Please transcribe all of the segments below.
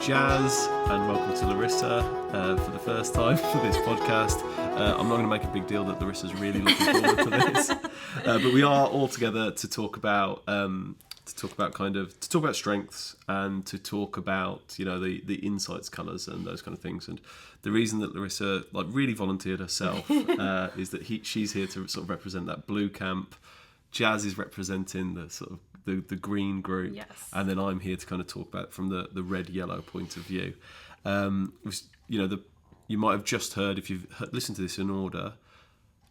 Jas, and welcome to Larissa for the first time for this podcast. I'm not going to make a big deal that Larissa's really looking forward to this, but we are all together to talk about strengths and to talk about the insights, colours, and those kind of things. And the reason that Larissa really volunteered herself is that she's here to sort of represent that blue camp. Jas is representing the sort of the green group, yes. And then I'm here to kind of talk about it from the red-yellow point of view. You might have just heard, if you've listened to this in order,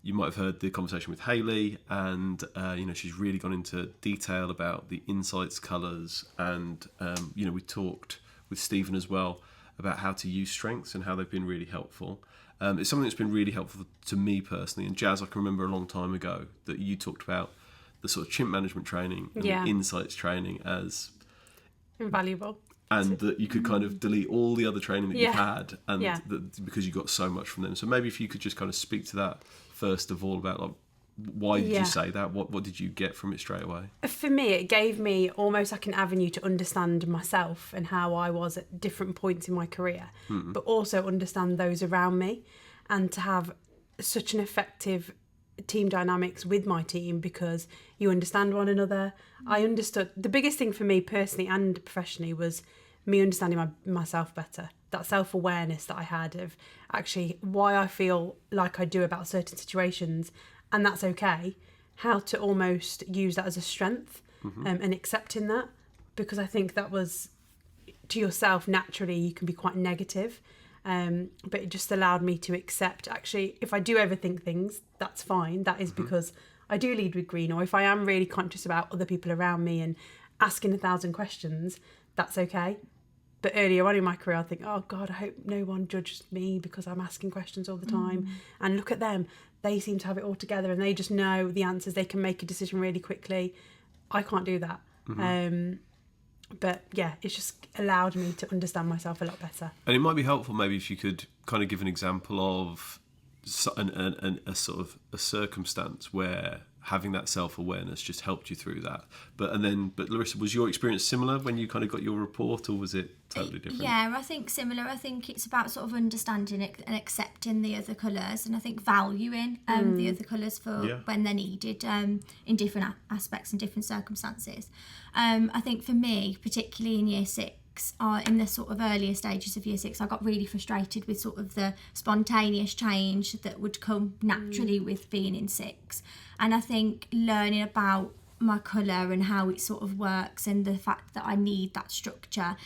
you might have heard the conversation with Hayley, and she's really gone into detail about the insights, colours, and we talked with Stephen as well about how to use strengths and how they've been really helpful. It's something that's been really helpful to me personally. And Jas, I can remember a long time ago that you talked about the sort of chimp management training and the insights training as invaluable, and that you could kind of delete all the other training that you've had, and because you got so much from them. So maybe if you could just kind of speak to that first of all, about why did you say that? What did you get from it straight away? For me, it gave me almost like an avenue to understand myself and how I was at different points in my career, but also understand those around me, and to have such an effective team dynamics with my team, because you understand one another. I understood the biggest thing for me personally and professionally was me understanding myself better, that self-awareness that I had of actually why I feel like I do about certain situations, and that's okay, how to almost use that as a strength, and accepting that, because I think that was, to yourself naturally you can be quite negative, but it just allowed me to accept, actually, if I do overthink things, that's fine. That is because I do lead with green, or if I am really conscious about other people around me and asking 1,000 questions, that's okay. But earlier on in my career, I think, oh God, I hope no one judges me because I'm asking questions all the time. And look at them. They seem to have it all together and they just know the answers. They can make a decision really quickly. I can't do that. But yeah, it's just allowed me to understand myself a lot better. And it might be helpful maybe if you could kind of give an example of a sort of a circumstance where having that self-awareness just helped you through that. But Larissa, was your experience similar when you kind of got your report, or was it totally different? Yeah, I think similar. I think it's about sort of understanding it and accepting the other colours, and I think valuing the other colours for when they're needed in different aspects and different circumstances. I think for me, particularly in year 6, in the sort of earlier stages of year 6, I got really frustrated with sort of the spontaneous change that would come naturally with being in 6. And I think learning about my colour and how it sort of works, and the fact that I need that structure,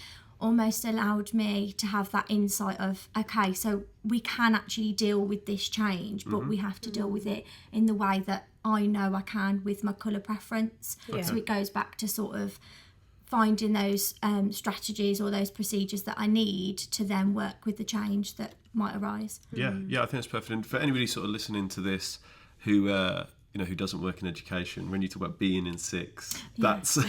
almost allowed me to have that insight of, okay, so we can actually deal with this change, but we have to deal with it in the way that I know I can with my colour preference. So it goes back to sort of finding those strategies or those procedures that I need to then work with the change that might arise. Yeah, I think that's perfect. And for anybody sort of listening to this who who doesn't work in education, when you talk about being in 6, that's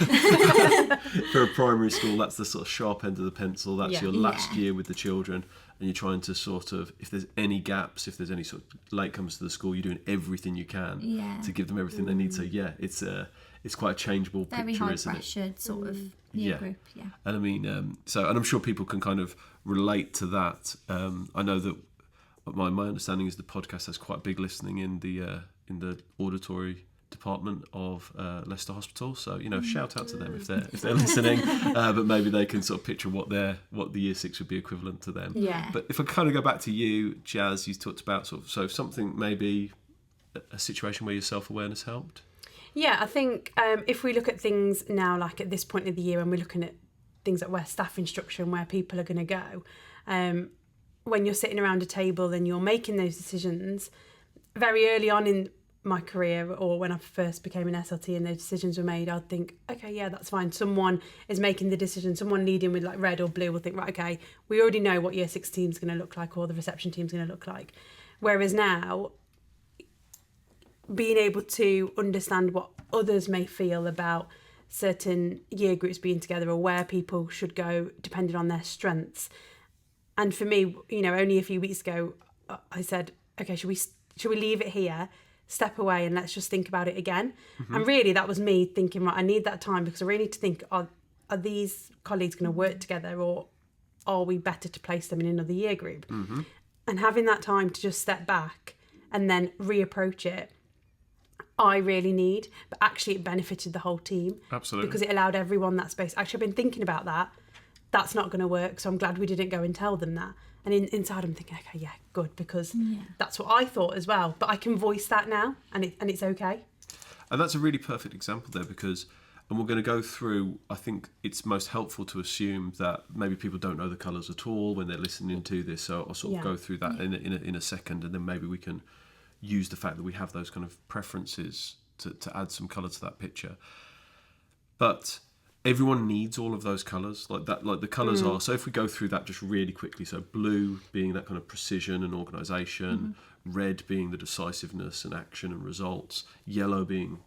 for a primary school, that's the sort of sharp end of the pencil. That's your last year with the children, and you're trying to sort of, if there's any gaps, if there's any sort of latecomers to the school, you're doing everything you can to give them everything they need. So it's quite a changeable very picture, high isn't pressured sort of year group. And I mean, and I'm sure people can kind of relate to that. I know that my understanding is the podcast has quite big listening in the auditory department of Leicester Hospital. So shout out to them if they're listening. But maybe they can sort of picture what the year 6 would be equivalent to them. Yeah. But if I kind of go back to you, Jas, you talked about something, maybe a situation where your self-awareness helped. Yeah, I think if we look at things now, like at this point of the year, and we're looking at things like where staffing structure and where people are going to go, when you're sitting around a table and you're making those decisions, very early on in my career, or when I first became an SLT and those decisions were made, I'd think, okay, yeah, that's fine. Someone is making the decision, someone leading with like red or blue will think, right, okay, we already know what year 6 team's going to look like, or the reception team's going to look like. Whereas now, being able to understand what others may feel about certain year groups being together, or where people should go depending on their strengths. And for me, only a few weeks ago, I said, okay, should we leave it here, step away, and let's just think about it again? And really that was me thinking, right, I need that time, because I really need to think, are these colleagues going to work together, or are we better to place them in another year group? And having that time to just step back and then reapproach it, I really need. But actually it benefited the whole team. Absolutely. Because it allowed everyone that space. Actually, I've been thinking about that. That's not going to work, so I'm glad we didn't go and tell them that. And inside I'm thinking, okay, yeah, good, because that's what I thought as well. But I can voice that now, and it's okay. And that's a really perfect example there, because, and we're going to go through, I think it's most helpful to assume that maybe people don't know the colours at all when they're listening to this, so I'll sort of go through that in a second, and then maybe we can use the fact that we have those kind of preferences to add some colour to that picture. But everyone needs all of those colours, like the colours are, so if we go through that just really quickly, so blue being that kind of precision and organisation, red being the decisiveness and action and results, yellow being,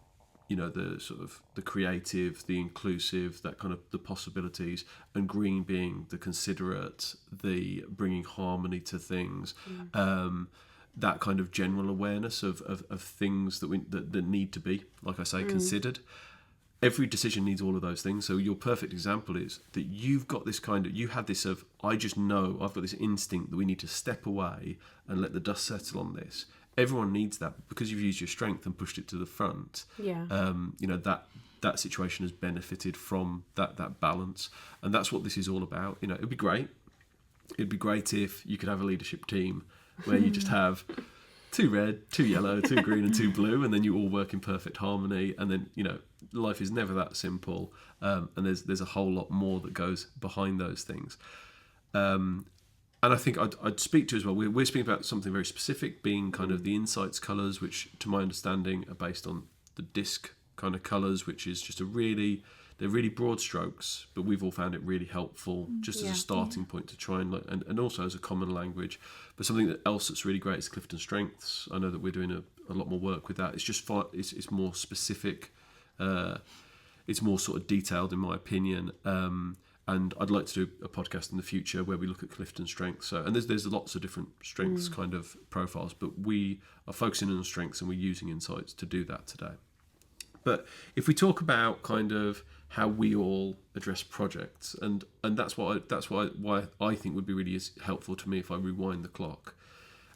you know, the sort of the creative, the inclusive, that kind of the possibilities, and green being the considerate, the bringing harmony to things, that kind of general awareness of things that need to be, like I say, considered. Every decision needs all of those things. So your perfect example is that you've got this kind of, you had this of, I just know, I've got this instinct that we need to step away and let the dust settle on this. Everyone needs that, because you've used your strength and pushed it to the front. Yeah. You know, that situation has benefited from that balance. And that's what this is all about. You know, it'd be great if you could have a leadership team where you just have 2 red, 2 yellow, 2 green and 2 blue, and then you all work in perfect harmony. And then, you know, life is never that simple, and there's a whole lot more that goes behind those things. And I think I'd speak to as well, we're speaking about something very specific, being kind of the insights colours, which to my understanding are based on the disc kind of colours, which is just they're really broad strokes, but we've all found it really helpful just as a starting point to try and also as a common language. But something else that's really great is Clifton Strengths. I know that we're doing a lot more work with that. It's just it's more specific. It's more sort of detailed, in my opinion. And I'd like to do a podcast in the future where we look at Clifton Strengths. So, and there's lots of different strengths kind of profiles, but we are focusing on strengths and we're using insights to do that today. But if we talk about kind of how we all address projects, and that's why I think would be really helpful to me if I rewind the clock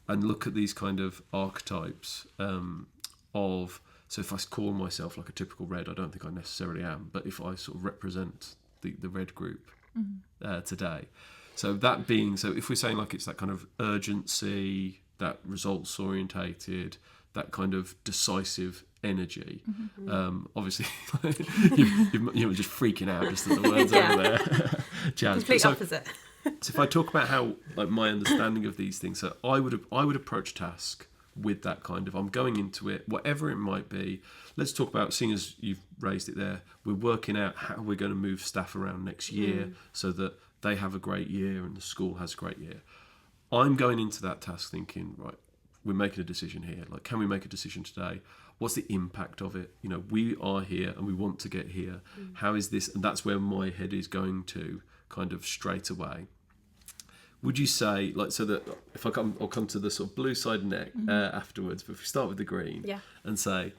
and look at these kind of archetypes of. So if I call myself like a typical red, I don't think I necessarily am, but if I sort of represent the red group today, so that being, so if we're saying like it's that kind of urgency, that results orientated, that kind of decisive energy, obviously you're just freaking out just at the words over there. Jas. Complete opposite. So if I talk about how, like, my understanding of these things, so I would approach task with that kind of, I'm going into it, whatever it might be. Let's talk about, seeing as you've raised it there, we're working out how we're going to move staff around next year so that they have a great year and the school has a great year. I'm going into that task thinking, right, we're making a decision here. Like, can we make a decision today? What's the impact of it? You know, we are here and we want to get here. How is this? And that's where my head is going to kind of straight away. Would you say, like, so that if I'll come to the sort of blue side neck afterwards, but if we start with the green and say,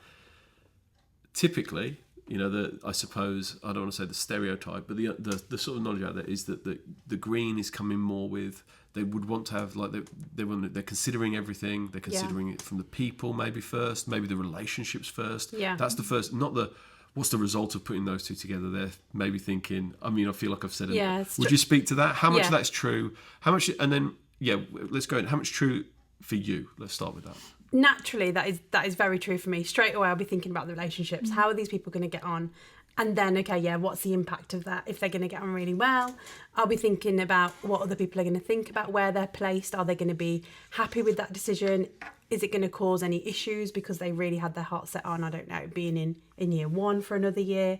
typically, you know, I suppose, I don't want to say the stereotype, but the sort of knowledge out there is that the green is coming more with, they would want to have, like, they're considering everything, they're considering it from the people maybe first, maybe the relationships first. Yeah. That's the first, not the, what's the result of putting those two together? They're maybe thinking, I mean, I feel like I've said it. Would you speak to that? How much of that's true? How much, and then, let's go in. How much true for you? Let's start with that. Naturally, that is very true for me. Straight away, I'll be thinking about the relationships. How are these people going to get on? And then, what's the impact of that? If they're going to get on really well, I'll be thinking about what other people are going to think about where they're placed. Are they going to be happy with that decision? Is it going to cause any issues because they really had their heart set on, I don't know, being in year one for another year?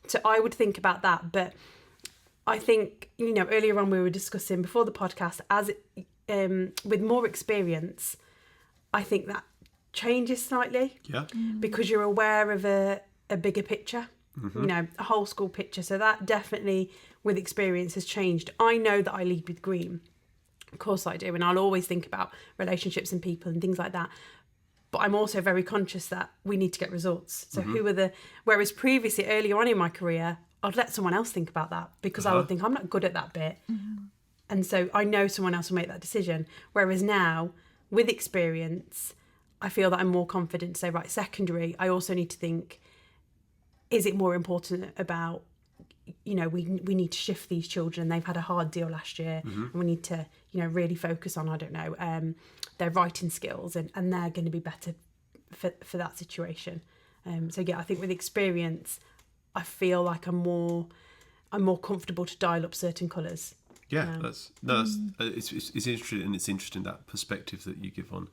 So I would think about that. But I think, you know, earlier on we were discussing before the podcast, with more experience, I think that changes slightly. Yeah. Because you're aware of a bigger picture, you know, a whole school picture. So that definitely, with experience, has changed. I know that I lead with green. Of course I do. And I'll always think about relationships and people and things like that. But I'm also very conscious that we need to get results. So whereas previously, earlier on in my career, I'd let someone else think about that because I would think, I'm not good at that bit. And so I know someone else will make that decision. Whereas now, with experience, I feel that I'm more confident to say, right, secondary, I also need to think, is it more important about, you know, we need to shift these children. They've had a hard deal last year, and we need to, you know, really focus on, I don't know, their writing skills, and they're going to be better for that situation. So yeah, I think with experience, I feel like I'm more comfortable to dial up certain colours. Yeah, it's interesting, and it's interesting that perspective that you give on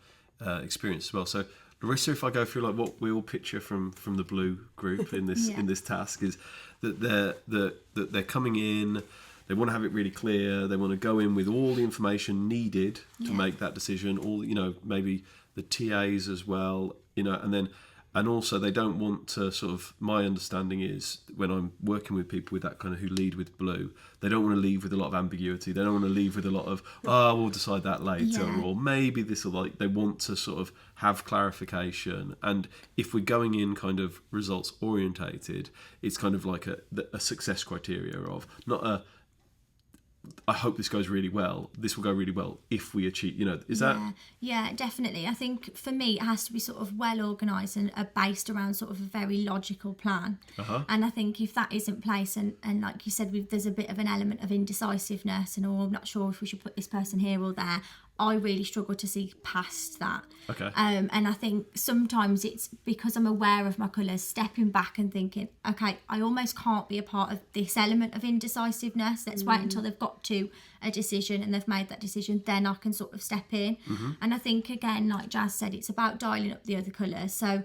experience as well. So Larissa, if I go through like what we all picture from the blue group in this in this task is that they're coming in, they want to have it really clear, they want to go in with all the information needed to make that decision, all, you know, maybe the TAs as well, you know, and also they don't want to sort of, my understanding is when I'm working with people with that kind of who lead with blue, they don't want to leave with a lot of ambiguity. They don't want to leave with a lot of, we'll decide that later, or maybe this will, like, they want to sort of have clarification. And if we're going in kind of results orientated, it's kind of like a success criteria of not a, I hope this goes really well. This will go really well if we achieve, you know, is that? Yeah, definitely. I think for me, it has to be sort of well organised and based around sort of a very logical plan. And I think if that isn't placed, and like you said, there's a bit of an element of indecisiveness and, I'm not sure if we should put this person here or there. I really struggle to see past that. Okay. And I think sometimes it's because I'm aware of my colours, stepping back and thinking, okay, I almost can't be a part of this element of indecisiveness. Let's wait until they've got to a decision and they've made that decision, then I can sort of step in. And I think, again, like Jas said, it's about dialing up the other colours. So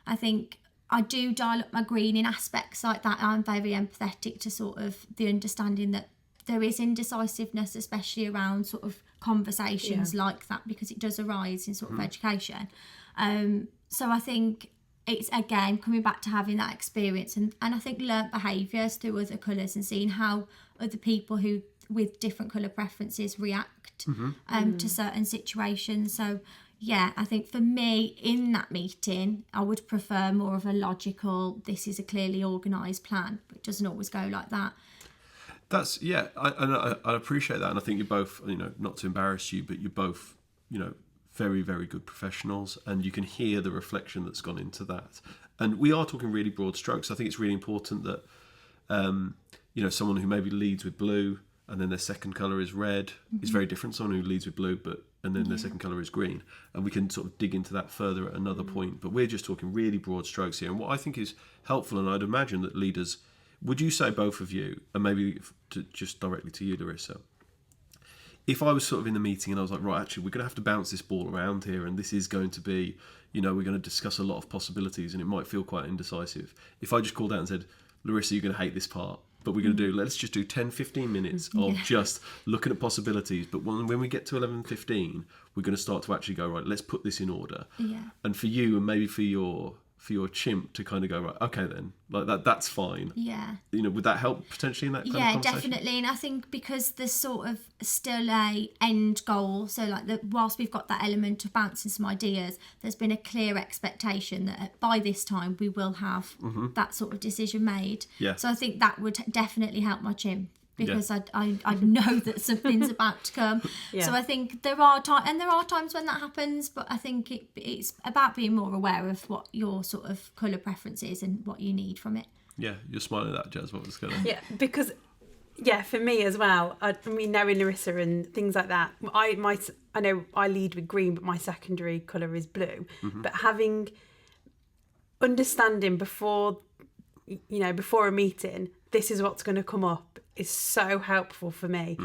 I think I do dial up my green in aspects like that. I'm very empathetic to sort of the understanding that there is indecisiveness, especially around sort of conversations like that, because it does arise in sort of education. So I think it's, again, coming back to having that experience and I think learnt behaviours through other colours and seeing how other people who with different colour preferences react to certain situations. So yeah, I think for me in that meeting, I would prefer more of a logical, this is a clearly organised plan, but it doesn't always go like that. That's, yeah, I appreciate that, and I think you're both, you know, not to embarrass you, but you're both, you know, very, very good professionals, and you can hear the reflection that's gone into that. And we are talking really broad strokes. I think it's really important that, you know, someone who maybe leads with blue and then their second colour is red is very different to someone who leads with blue and then their second colour is green. And we can sort of dig into that further at another point. But we're just talking really broad strokes here. And what I think is helpful, and I'd imagine that leaders, would you say, both of you, and maybe just directly to you, Larissa, if I was sort of in the meeting and I was like, right, actually, we're going to have to bounce this ball around here, and this is going to be, you know, we're going to discuss a lot of possibilities, and it might feel quite indecisive. If I just called out and said, Larissa, you're going to hate this part, but we're going to let's just do 10, 15 minutes of just looking at possibilities. But when we get to 11:15, we're going to start to actually go, right, let's put this in order. Yeah. And for you, and maybe for your chimp to kind of go, right, okay then, like that's fine. Yeah. You know, would that help potentially in that kind of conversation? Yeah, definitely. And I think because there's sort of still a end goal, so like whilst we've got that element of bouncing some ideas, there's been a clear expectation that by this time we will have that sort of decision made. Yeah. So I think that would definitely help my chimp, because I know that something's about to come. So I think there are times when that happens, but I think it's about being more aware of what your sort of colour preference is and what you need from it. Yeah, you're smiling at that, Jas. What was going on? Yeah, because for me as well, I mean, knowing Larissa and things like that, I know I lead with green, but my secondary colour is blue. But understanding before a meeting, this is what's going to come up, is so helpful for me.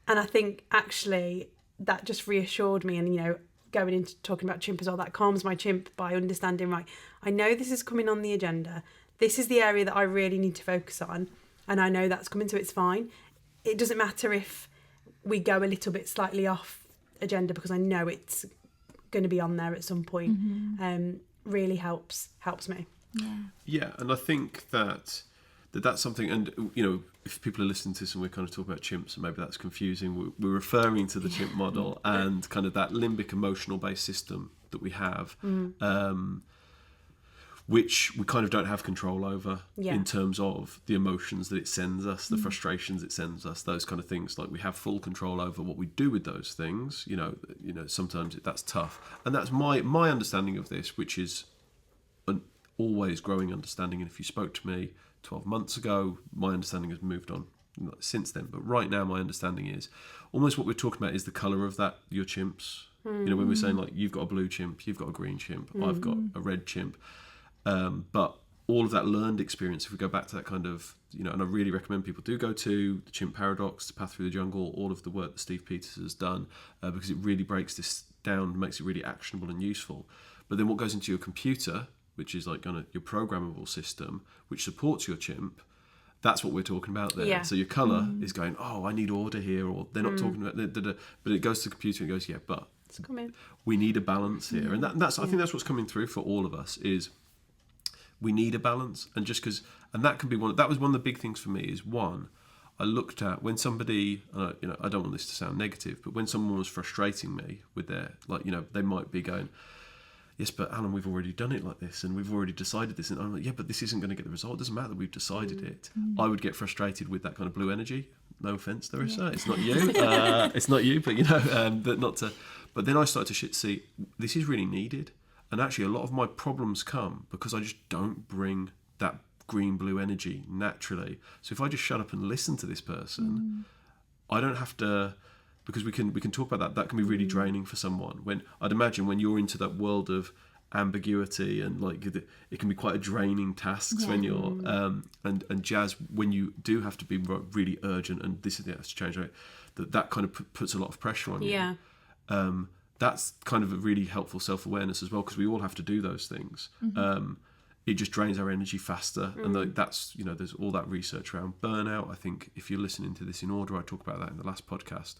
And I think actually that just reassured me, and, you know, going into talking about chimp as well, that calms my chimp by understanding, right, I know this is coming on the agenda, this is the area that I really need to focus on, and I know that's coming, so it's fine. It doesn't matter if we go a little bit slightly off agenda, because I know it's going to be on there at some point. Really helps me. Yeah, and I think that's something, and, you know, if people are listening to this and we're kind of talking about chimps, and maybe that's confusing, we're referring to the chimp model and kind of that limbic emotional based system that we have. which we kind of don't have control over Yeah. in terms of the emotions that it sends us, the frustrations it sends us, those kind of things. Like, we have full control over what we do with those things. You know, sometimes that's tough, and that's my understanding of this, which is an always growing understanding. And if you spoke to me 12 months ago, my understanding has moved on since then. But right now, my understanding is almost what we're talking about is the colour of that, your chimps. You know, when we're saying, like, you've got a blue chimp, you've got a green chimp, I've got a red chimp. But all of that learned experience, if we go back to that kind of, you know, and I really recommend people do go to the Chimp Paradox, The Path Through the Jungle, all of the work that Steve Peters has done, because it really breaks this down, makes it really actionable and useful. But then what goes into your computer, which is like your programmable system, which supports your chimp, that's what we're talking about there. Yeah. So your colour is going, oh, I need order here, or they're not talking about, but it goes to the computer and goes, yeah, but we need a balance here. And that's I think that's what's coming through for all of us is we need a balance. And just because, and that can be that was one of the big things for me is, one, I looked at when somebody, you know, I don't want this to sound negative, but when someone was frustrating me with their, like, you know, they might be going, yes, but Alan, we've already done it like this and we've already decided this. And I'm like, yeah, but this isn't going to get the result. It doesn't matter that we've decided it. I would get frustrated with that kind of blue energy. No offence, Larissa. It's not you. It's not you, but, you know, not to. But then I started to see this is really needed. And actually, a lot of my problems come because I just don't bring that green-blue energy naturally. So if I just shut up and listen to this person, I don't have to, because we can talk about that. That can be really draining for someone. When I'd imagine when you're into that world of ambiguity and like it can be quite a draining tasks when you're and Jas, when you do have to be really urgent and this has to change, right? That kind of puts a lot of pressure on you. Yeah. That's kind of a really helpful self-awareness as well, because we all have to do those things. It just drains our energy faster, and that's, you know, there's all that research around burnout. I think if you're listening to this in order, I talk about that in the last podcast,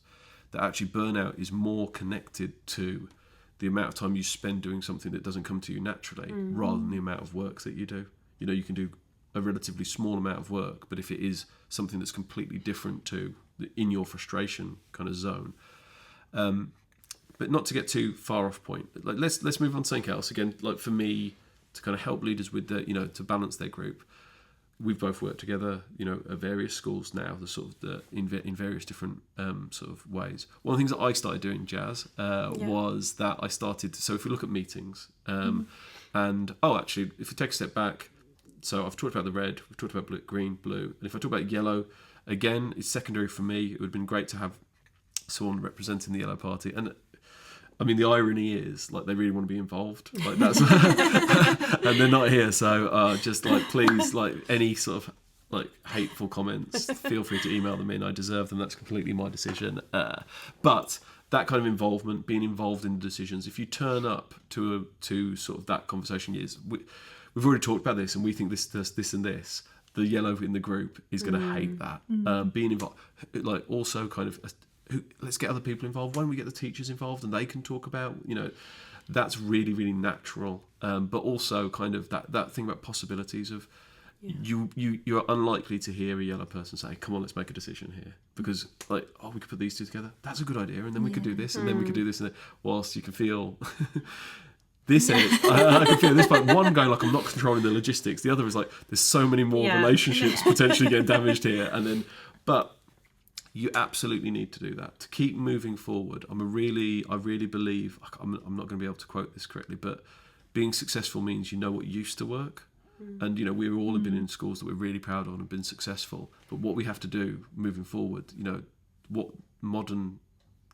that actually burnout is more connected to the amount of time you spend doing something that doesn't come to you naturally, rather than the amount of work that you do. You know, you can do a relatively small amount of work, but if it is something that's completely different to in your frustration kind of zone, but not to get too far off point. Like let's move on to something else. Again, like for me, to kind of help leaders with the, you know, to balance their group. We've both worked together, you know, at various schools now, in various different sort of ways. One of the things that I started doing, Jas, was that I started. So if we look at meetings, and actually, if we take a step back, so I've talked about the red, we've talked about blue, green, blue, and if I talk about yellow, again, it's secondary for me. It would have been great to have someone representing the yellow party, and I mean, the irony is, like, they really want to be involved. Like, that's and they're not here. So just, like, please, like, any sort of, like, hateful comments, feel free to email them in. I deserve them. That's completely my decision. But that kind of involvement, being involved in the decisions, if you turn up to sort of that conversation, we've already talked about this, and we think this, and this. The yellow in the group is going to hate that. Being involved, like, also kind of... let's get other people involved. Why don't we get the teachers involved and they can talk about, you know, that's really, really natural. But also kind of that thing about possibilities of you're unlikely to hear a yellow person say, come on, let's make a decision here. Because, like, we could put these two together. That's a good idea. And then we could do this and then we could do this. And then, whilst you can feel... this end, I can feel this part. One going like, I'm not controlling the logistics. The other is like, there's so many more relationships potentially getting damaged here. And then, but... you absolutely need to do that to keep moving forward. I really believe, I'm not going to be able to quote this correctly, but being successful means you know what used to work. And, you know, we all have been in schools that we're really proud of and have been successful. But what we have to do moving forward, you know, what modern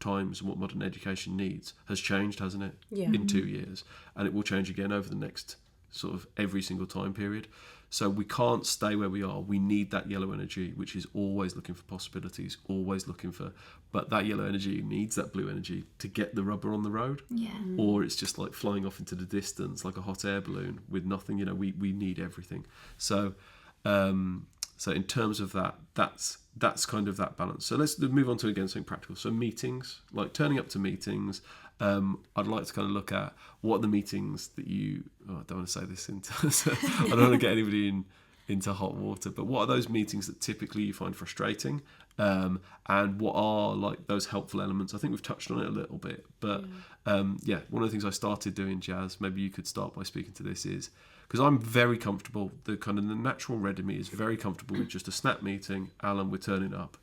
times and what modern education needs has changed, hasn't it? In 2 years. And it will change again over the next sort of every single time period. So we can't stay where we are. We need that yellow energy, which is always looking for possibilities, always looking for... But that yellow energy needs that blue energy to get the rubber on the road. Or it's just like flying off into the distance like a hot air balloon with nothing. You know, we need everything. So so in terms of that, that's kind of that balance. So let's move on to, again, something practical. So meetings, like turning up to meetings... I'd like to kind of look at what are the meetings that you... I don't want to say this into... I don't want to get anybody into hot water. But what are those meetings that typically you find frustrating? And what are like those helpful elements? I think we've touched on it a little bit, but one of the things I started doing, Jas, maybe you could start by speaking to this, is because I'm very comfortable, the natural red in me is very comfortable with just a snap meeting, Alan, we're turning up,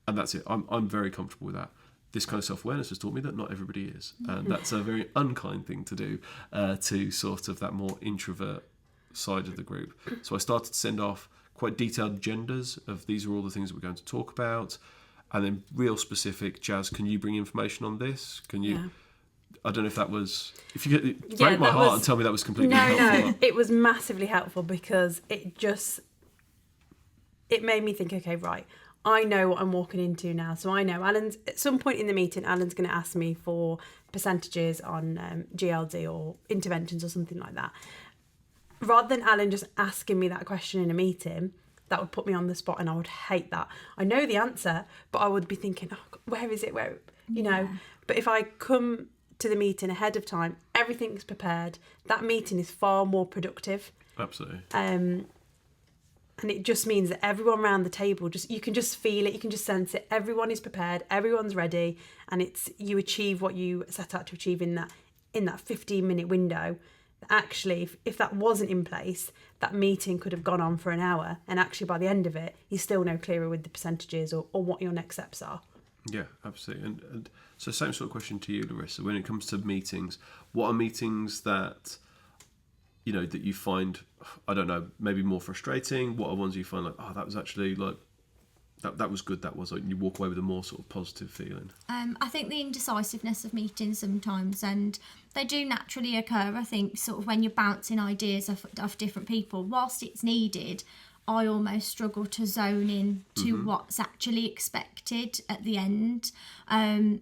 and that's it. I'm very comfortable with that. This kind of self-awareness has taught me that not everybody is, and that's a very unkind thing to do to sort of that more introvert side of the group. So I started to send off quite detailed agendas of these are all the things that we're going to talk about, and then real specific, Jas, can you bring information on this? Can you... Yeah. I don't know if that was... If you could break my heart and tell me that was completely helpful. No, it was massively helpful because it made me think, okay, right, I know what I'm walking into now. So I know Alan's... At some point in the meeting, Alan's going to ask me for percentages on GLD or interventions or something like that. Rather than Alan just asking me that question in a meeting, that would put me on the spot and I would hate that. I know the answer, but I would be thinking, oh, where is it? Where, you know? But if I come to the meeting ahead of time, everything's prepared, that meeting is far more productive. Absolutely. And it just means that everyone around the table, you can just feel it, you can just sense it. Everyone is prepared, everyone's ready, and you achieve what you set out to achieve in that 15-minute window. Actually, if that wasn't in place, that meeting could have gone on for an hour, and actually by the end of it, you're still no clearer with the percentages or what your next steps are. Yeah, absolutely. And so same sort of question to you, Larissa. When it comes to meetings, what are meetings that, you know, that you find, I don't know, maybe more frustrating? What are ones you find like, oh, that was actually like, that was good, that was like, you walk away with a more sort of positive feeling? I think the indecisiveness of meetings sometimes, and they do naturally occur, I think, sort of when you're bouncing ideas of different people, whilst it's needed, I almost struggle to zone in to what's actually expected at the end.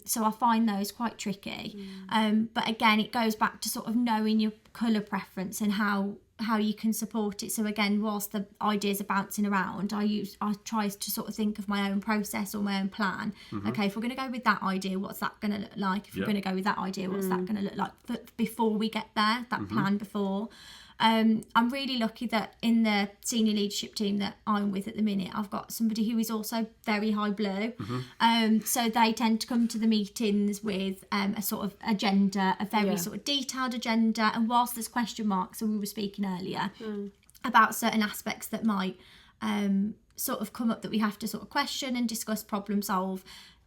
So I find those quite tricky. But again, it goes back to sort of knowing your colour preference and how you can support it. So again, whilst the ideas are bouncing around, I try to sort of think of my own process or my own plan. Okay, if we're going to go with that idea, what's that going to look like? If we're going to go with that idea, what's that going to look like? But before we get there, that plan before. I'm really lucky that in the senior leadership team that I'm with at the minute, I've got somebody who is also very high blue. So they tend to come to the meetings with a sort of agenda, a very sort of detailed agenda. And whilst there's question marks, and we were speaking earlier about certain aspects that might sort of come up that we have to sort of question and discuss, problem solve,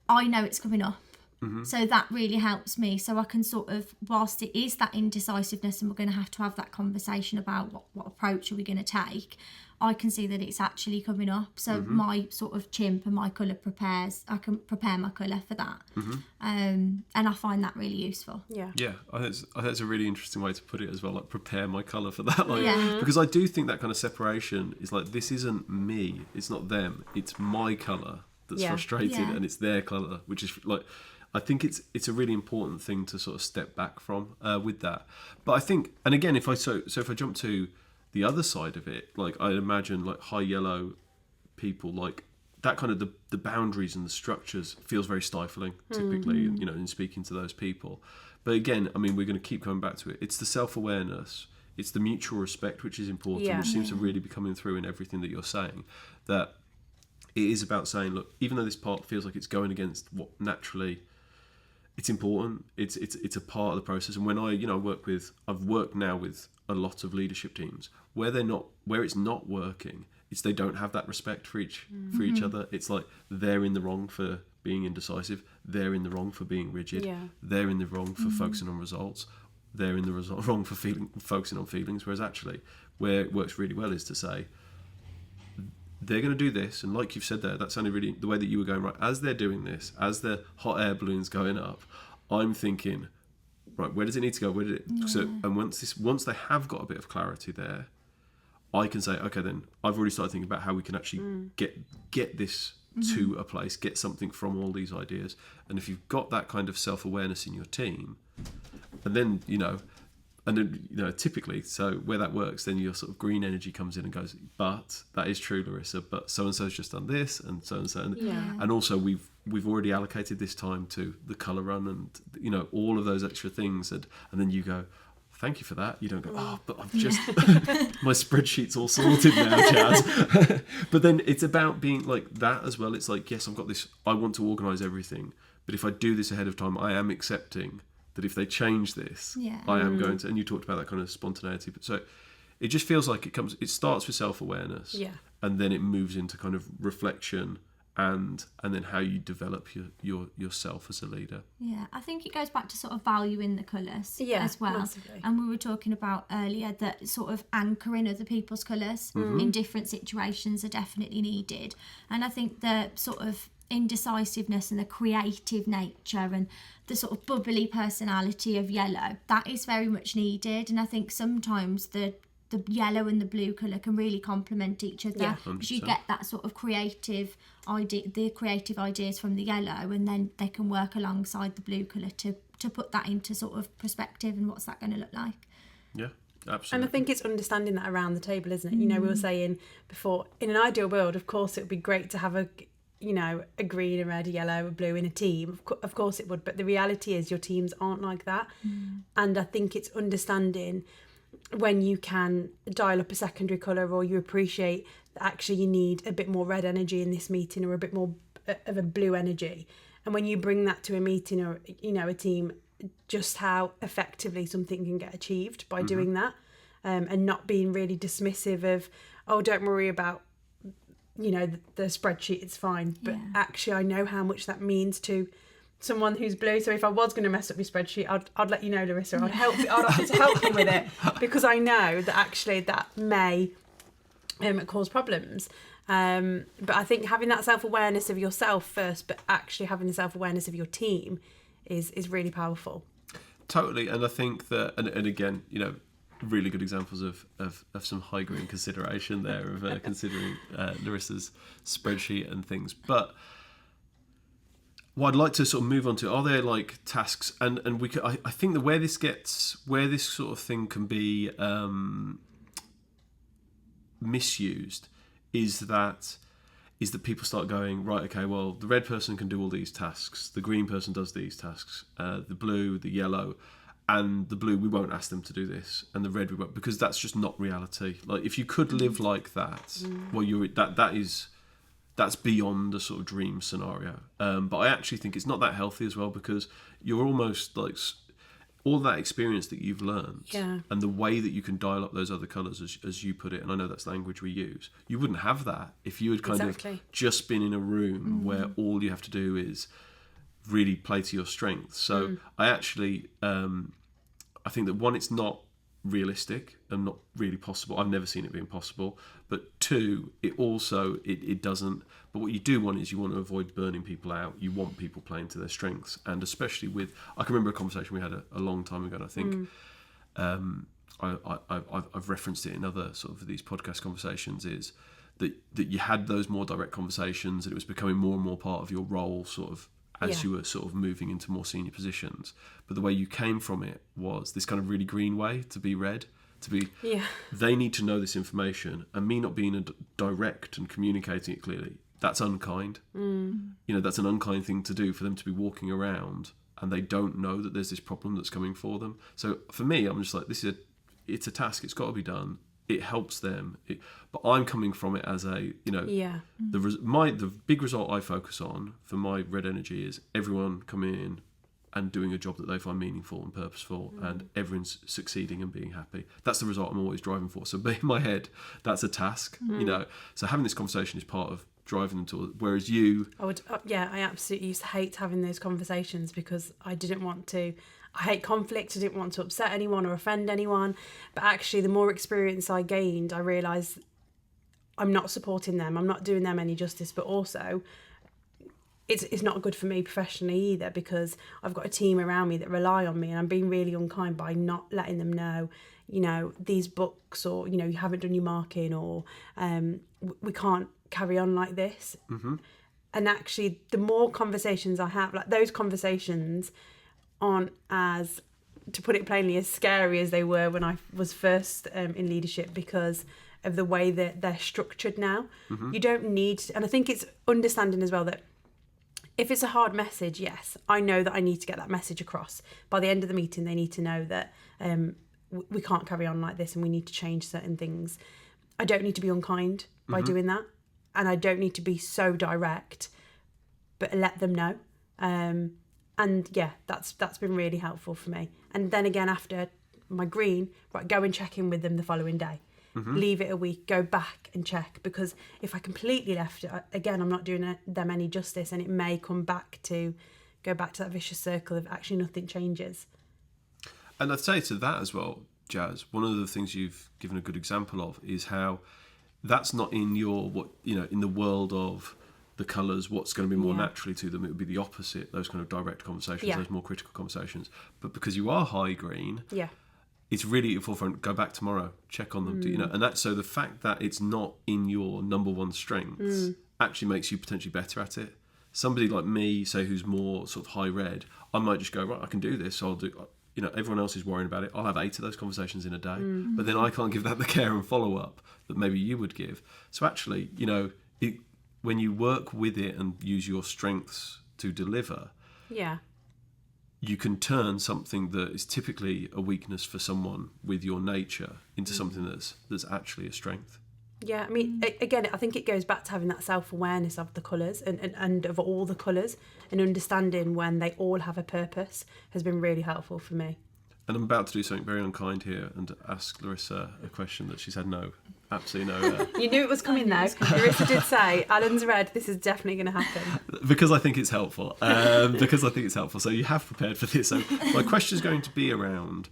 I know it's coming up. So that really helps me. So I can sort of, whilst it is that indecisiveness and we're going to have that conversation about what approach are we going to take, I can see that it's actually coming up. So my sort of chimp and my colour I can prepare my colour for that. And I find that really useful. Yeah, I think that's a really interesting way to put it as well, like prepare my colour for that. Like, because I do think that kind of separation is like, this isn't me, it's not them, it's my colour that's frustrated and it's their colour, which is like... I think it's a really important thing to sort of step back from with that. But I think, and again, if I jump to the other side of it, like I imagine like high yellow people, like that kind of the boundaries and the structures feels very stifling typically, you know, in speaking to those people. But again, I mean, we're going to keep coming back to it. It's the self-awareness, it's the mutual respect, which is important, which seems to really be coming through in everything that you're saying, that it is about saying, look, even though this part feels like it's going against what naturally... It's important. It's a part of the process. And when I've worked now with a lot of leadership teams where it's not working. It's they don't have that respect for each other. It's like they're in the wrong for being indecisive. They're in the wrong for being rigid. Yeah. They're in the wrong for focusing on results. They're in the wrong for focusing on feelings. Whereas actually, where it works really well is to say, they're going to do this, and like you've said there, that sounded really the way that you were going, right, as they're doing this, as the hot air balloon's going up, I'm thinking, right, where does it need to go? So, and once they have got a bit of clarity there, I can say, okay, then I've already started thinking about how we can actually get this to a place, get something from all these ideas. And if you've got that kind of self-awareness in your team, and then typically, so where that works, then your sort of green energy comes in and goes, but that is true, Larissa, but so-and-so's just done this, and so-and-so. And also we've already allocated this time to the colour run and, you know, all of those extra things. And then you go, thank you for that. You don't go, oh, but I've just, my spreadsheet's all sorted now, Jas. But then it's about being like that as well. It's like, yes, I've got this, I want to organise everything. But if I do this ahead of time, I am accepting that if they change this, I am going to, and you talked about that kind of spontaneity. But so it just feels like it starts with self-awareness, and then it moves into kind of reflection and then how you develop yourself as a leader. Yeah, I think it goes back to sort of valuing the colours as well. Massively. And we were talking about earlier that sort of anchoring other people's colours in different situations are definitely needed. And I think the sort of indecisiveness and the creative nature and the sort of bubbly personality of yellow, that is very much needed. And I think sometimes the yellow and the blue colour can really complement each other, because you get that sort of creative idea, the creative ideas from the yellow, and then they can work alongside the blue colour to put that into sort of perspective and what's that going to look like. Yeah, absolutely. And I think it's understanding that around the table, isn't it? You know, we were saying before, in an ideal world, of course, it would be great to have a green, a red, a yellow, a blue in a team. Of course it would, but the reality is your teams aren't like that. And I think it's understanding when you can dial up a secondary colour, or you appreciate that actually you need a bit more red energy in this meeting, or a bit more of a blue energy. And when you bring that to a meeting or, a team, just how effectively something can get achieved by doing that, and not being really dismissive of, oh, don't worry about, the spreadsheet, it's fine. But actually I know how much that means to someone who's blue. So if I was going to mess up your spreadsheet, I'd let you know, Larissa. I'd help you with it, because I know that actually that may cause problems. But I think having that self-awareness of yourself first, but actually having the self-awareness of your team is really powerful. Totally. And I think that, and again, really good examples of some high green consideration there of considering Larissa's spreadsheet and things. But what I'd like to sort of move on to, are there like tasks, and we could, I think that where this sort of thing can be misused is that people start going, right, okay, well, the red person can do all these tasks, the green person does these tasks, the blue, the yellow, and the blue, we won't ask them to do this, and the red we won't, because that's just not reality. Like, if you could live like that, well, that's beyond a sort of dream scenario. But I actually think it's not that healthy as well, because you're almost like all that experience that you've learned, and the way that you can dial up those other colours, as you put it, and I know that's the language we use, you wouldn't have that if you had kind of just been in a room where all you have to do is really play to your strengths. So I actually, I think that one, it's not realistic and not really possible. I've never seen it being possible. But two, it also, it doesn't, but what you do want is you want to avoid burning people out. You want people playing to their strengths, and especially with, I can remember a conversation we had a long time ago, and I think I've referenced it in other sort of these podcast conversations, is that you had those more direct conversations, and it was becoming more and more part of your role sort of as you were sort of moving into more senior positions. But the way you came from it was this kind of really green way to be read, to be, they need to know this information, and me not being direct and communicating it clearly, that's unkind. That's an unkind thing to do, for them to be walking around and they don't know that there's this problem that's coming for them. So for me, I'm just like, it's a task, it's got to be done. It helps them, but I'm coming from it as a, the big result I focus on for my red energy is everyone coming in and doing a job that they find meaningful and purposeful, and everyone's succeeding and being happy. That's the result I'm always driving for. So in my head, that's a task, So having this conversation is part of driving them to. Whereas you, I absolutely used to hate having those conversations, because I didn't want to. I hate conflict. I didn't want to upset anyone or offend anyone. But actually, the more experience I gained, I realised I'm not supporting them. I'm not doing them any justice. But also, it's not good for me professionally either, because I've got a team around me that rely on me, and I'm being really unkind by not letting them know, these books, or, you haven't done your marking, or we can't carry on like this. And actually, the more conversations I have, like those conversations aren't as, to put it plainly, as scary as they were when I was first in leadership, because of the way that they're structured now. You don't need, and I think it's understanding as well that if it's a hard message, yes, I know that I need to get that message across. By the end of the meeting, they need to know that we can't carry on like this and we need to change certain things. I don't need to be unkind by doing that, and I don't need to be so direct, but let them know. And yeah, that's been really helpful for me. And then again, after my green, right, go and check in with them the following day. Leave it a week, go back and check, because if I completely left it, again, I'm not doing them any justice, and it may go back to that vicious circle of actually nothing changes. And I'd say to that as well, Jas, one of the things you've given a good example of is how that's not in in the world of the colours, what's going to be more naturally to them. It would be the opposite, those kind of direct conversations, those more critical conversations. But because you are high green, it's really at the forefront. Go back tomorrow, check on them. And that's so the fact that it's not in your number one strengths actually makes you potentially better at it. Somebody like me, say, who's more sort of high red, I might just go, right, I can do this. I'll do. Everyone else is worrying about it. I'll have 8 of those conversations in a day, but then I can't give that the care and follow up that maybe you would give. So actually, when you work with it and use your strengths to deliver, you can turn something that is typically a weakness for someone with your nature into something that's actually a strength. Yeah, I mean, again, I think it goes back to having that self-awareness of the colours and of all the colours, and understanding when they all have a purpose has been really helpful for me. And I'm about to do something very unkind here and ask Larissa a question that she's had absolutely no... You knew it was coming though. Larissa did say, Alan's red, this is definitely going to happen. Because I think it's helpful. So you have prepared for this. So my question is going to be around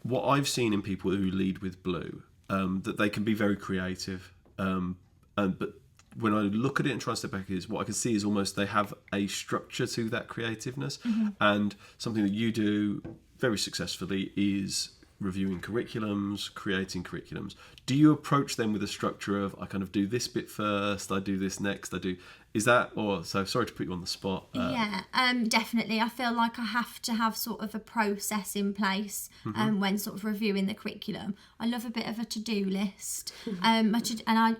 what I've seen in people who lead with blue, that they can be very creative. But when I look at it and try and step back, what I can see is almost they have a structure to that creativeness. And something that you do very successfully is reviewing curriculums, creating curriculums. Do you approach them with a structure of, I kind of do this bit first, I do this next, so sorry to put you on the spot. Definitely. I feel like I have to have sort of a process in place when sort of reviewing the curriculum. I love a bit of a to-do list. And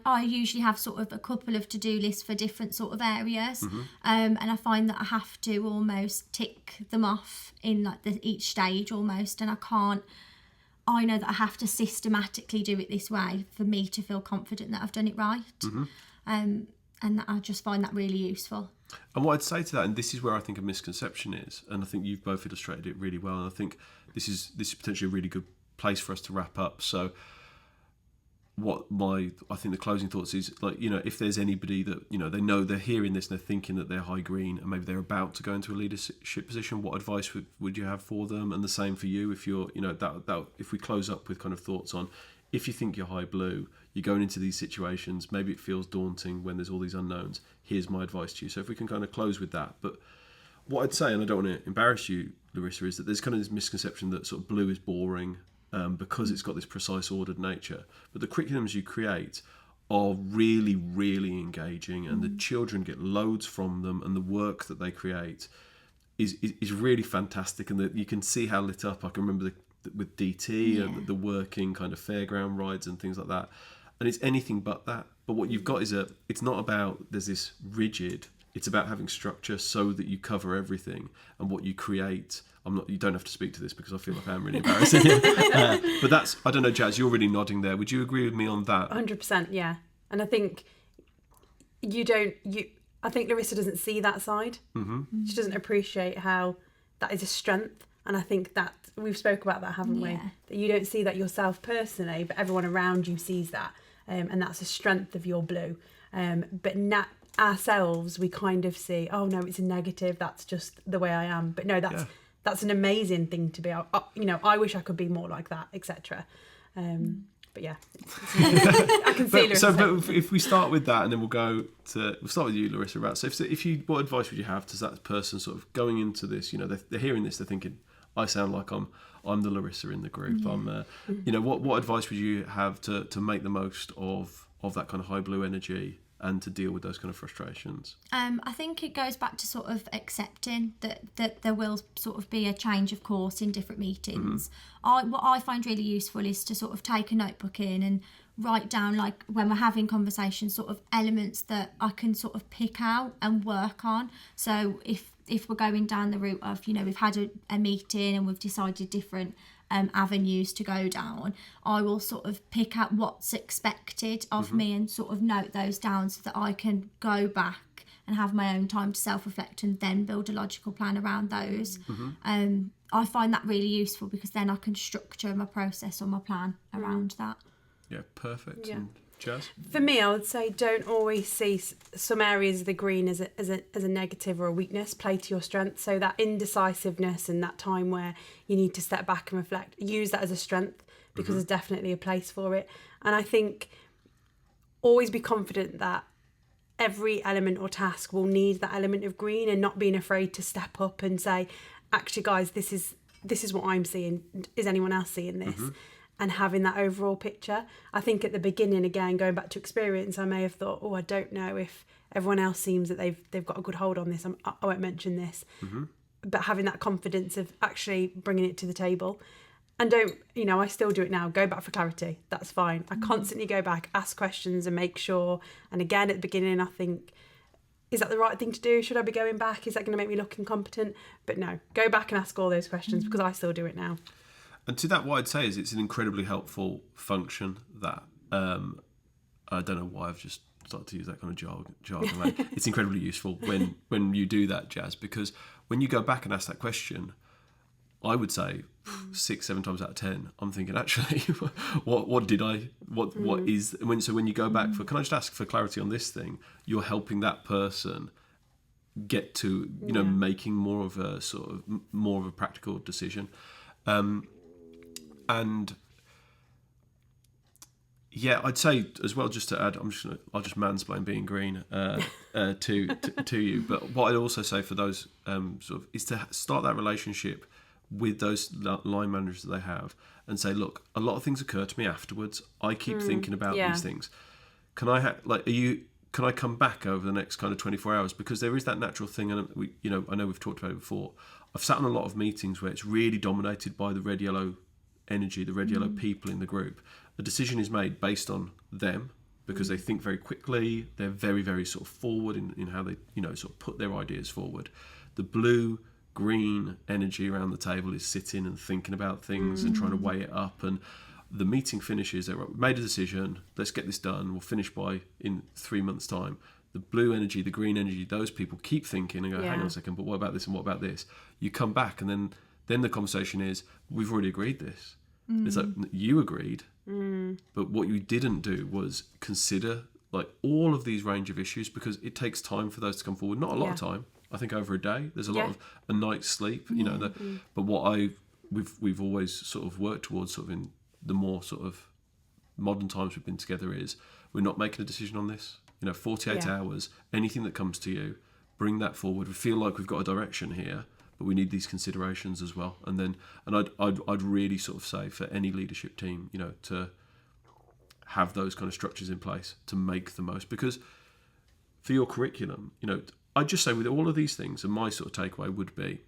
I usually have sort of a couple of to-do lists for different sort of areas. And I find that I have to almost tick them off in like each stage almost, and I know that I have to systematically do it this way for me to feel confident that I've done it right. And I just find that really useful. And what I'd say to that, and this is where I think a misconception is, and I think you've both illustrated it really well, and I think this is potentially a really good place for us to wrap up. So I think the closing thoughts is, like, if there's anybody that, they know they're hearing this and they're thinking that they're high green and maybe they're about to go into a leadership position, what advice would you have for them? And the same for you, if you're, if we close up with kind of thoughts on, if you think you're high blue, you're going into these situations, maybe it feels daunting when there's all these unknowns. Here's my advice to you. So if we can kind of close with that. But what I'd say, and I don't want to embarrass you, Larissa, is that there's kind of this misconception that sort of blue is boring because it's got this precise ordered nature. But the curriculums you create are really, really engaging, and the children get loads from them, and the work that they create is really fantastic, and that you can see how lit up. I can remember with DT and the working kind of fairground rides and things like that, and it's anything but that. But what you've got is it's not about there's this rigid, it's about having structure so that you cover everything, and what you create. You don't have to speak to this because I feel like I'm really embarrassing you. But that's, I don't know, Jas, you're really nodding there. Would you agree with me on that? 100%, yeah. And I think I think Larissa doesn't see that side. She doesn't appreciate how that is a strength. And I think that we've spoke about that, haven't we? That you don't see that yourself personally, but everyone around you sees that. And that's a strength of your blue. But ourselves, we kind of see, oh no, it's a negative. That's just the way I am. But no, that's an amazing thing to be. I wish I could be more like that, etc. But yeah, I can see. But if we start with that, and then we'll start with you, Larissa. Right. So what advice would you have to that person sort of going into this? They're hearing this, they're thinking, I sound like I'm the Larissa in the group. Yeah. What advice would you have to make the most of that kind of high blue energy and to deal with those kind of frustrations? I think it goes back to sort of accepting that there will sort of be a change of course in different meetings. What I find really useful is to sort of take a notebook in and write down, like when we're having conversations, sort of elements that I can sort of pick out and work on. So if we're going down the route of, we've had a meeting and we've decided different avenues to go down, I will sort of pick out what's expected of me and sort of note those down so that I can go back and have my own time to self-reflect and then build a logical plan around those. I find that really useful because then I can structure my process or my plan around that. Yeah, perfect. Yeah. And Jas? For me, I would say don't always see some areas of the green as a negative or a weakness. Play to your strength. So that indecisiveness and that time where you need to step back and reflect, use that as a strength because there's definitely a place for it. And I think always be confident that every element or task will need that element of green, and not being afraid to step up and say, actually guys, this is what I'm seeing. Is anyone else seeing this? And having that overall picture. I think at the beginning, again, going back to experience, I may have thought, I don't know if everyone else seems that they've got a good hold on this. I won't mention this. But having that confidence of actually bringing it to the table. And I still do it now. Go back for clarity. That's fine. I constantly go back, ask questions and make sure. And again, at the beginning, I think, is that the right thing to do? Should I be going back? Is that going to make me look incompetent? But no, go back and ask all those questions because I still do it now. And to that, what I'd say is it's an incredibly helpful function that, I don't know why I've just started to use that kind of jargon. Like, it's incredibly useful when you do that, Jas, because when you go back and ask that question, I would say 6-7 times out of 10, I'm thinking, actually, what is when you go back for, can I just ask for clarity on this thing? You're helping that person get to making more of a practical decision, and yeah, I'd say as well, just to add, I'll just mansplain being green to you. But what I'd also say for those is to start that relationship with those line managers that they have and say, look, a lot of things occur to me afterwards. I keep thinking about these things. Can I can I come back over the next kind of 24 hours? Because there is that natural thing, and I know we've talked about it before. I've sat in a lot of meetings where it's really dominated by the red yellow energy, the red yellow people in the group. The decision is made based on them because they think very quickly. They're very, very sort of forward in how they sort of put their ideas forward. The blue green energy around the table is sitting and thinking about things and trying to weigh it up, and the meeting finishes, they've made a decision, let's get this done, we'll finish in 3 months' time. The blue energy, the green energy, those people keep thinking and go, hang on a second, but what about this and what about this? You come back and then the conversation is, we've already agreed this. It's like, you agreed, but what you didn't do was consider like all of these range of issues, because it takes time for those to come forward. Not a lot of time. I think over a day, there's a lot of a night's sleep, but what we've always sort of worked towards, sort of in the more sort of modern times we've been together, is we're not making a decision on this. 48 hours, anything that comes to you, bring that forward. We feel like we've got a direction here, but we need these considerations as well. And I'd really sort of say for any leadership team, to have those kind of structures in place to make the most. Because for your curriculum, I'd just say with all of these things, and my sort of takeaway would be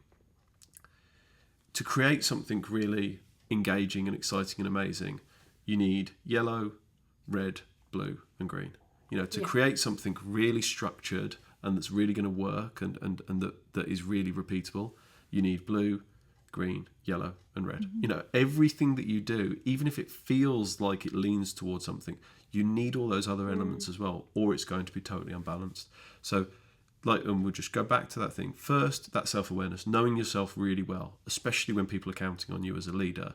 to create something really engaging and exciting and amazing, you need yellow, red, blue and green. To create something really structured and that's really going to work and that is really repeatable, you need blue, green, yellow and red. Everything that you do, even if it feels like it leans towards something, you need all those other elements as well, or it's going to be totally unbalanced. So and we'll just go back to that thing. First, that self-awareness, knowing yourself really well, especially when people are counting on you as a leader.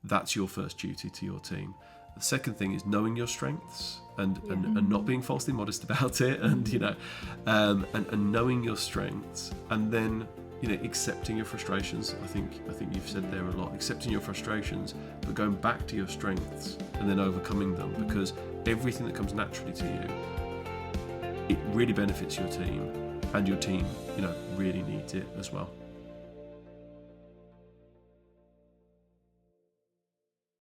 That's your first duty to your team. The second thing is knowing your strengths and not being falsely modest about it, and and knowing your strengths, and then accepting your frustrations. I think you've said there a lot. Accepting your frustrations, but going back to your strengths and then overcoming them, because everything that comes naturally to you, it really benefits your team, and your team really needs it as well.